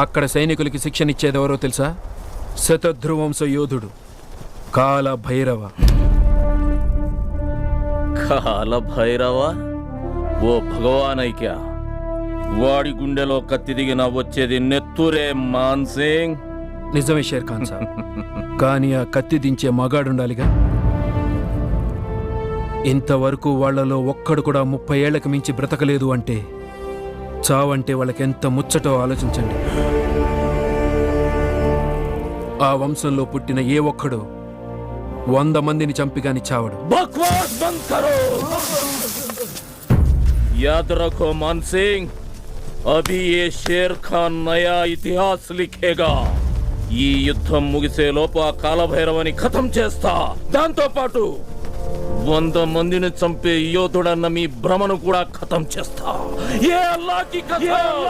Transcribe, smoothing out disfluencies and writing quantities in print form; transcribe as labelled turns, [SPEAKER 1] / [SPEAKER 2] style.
[SPEAKER 1] అక్కడ సైనికులకి శిక్షనిచ్చేదెవరో తెలుసా? శతధ్రువంశ యోధుడు కాల భైరవ.
[SPEAKER 2] కాల భైరవ ఓ భగవానైక్య, వాడి గుండెలో కత్తి దిగిన వచ్చేది నెత్తురే మాన్సింగ్.
[SPEAKER 1] నిజమే షేర్ ఖాన్ సార్, కానీ ఆ కత్తి దించే మగాడుండాలిగా. ఇంతవరకు వాళ్లలో ఒక్కడు కూడా 30 ఏళ్లకు మించి బ్రతకలేదు అంటే చావంటే వాళ్ళకెంత ముచ్చటో ఆలోచించండి. ఆ వంశంలో పుట్టిన ఏ ఒక్కడు 100 మందిని చంపిగాని చావడు.
[SPEAKER 2] బక్వాస్ బంద్ కరో. याद रखो मान सिंह, अभी ये शेर खान नया इतिहास लिखेगा. ఈ యుద్ధం ముగిసే లోపు ఆ కాలభైరవని ఖతం చేస్తా. దాంతో పాటు 100 మందిని చంపే యోధుడన్న మీ భ్రమను కూడా ఖతం చేస్తా. ఏ అల్లాహ్ కి కసమ్.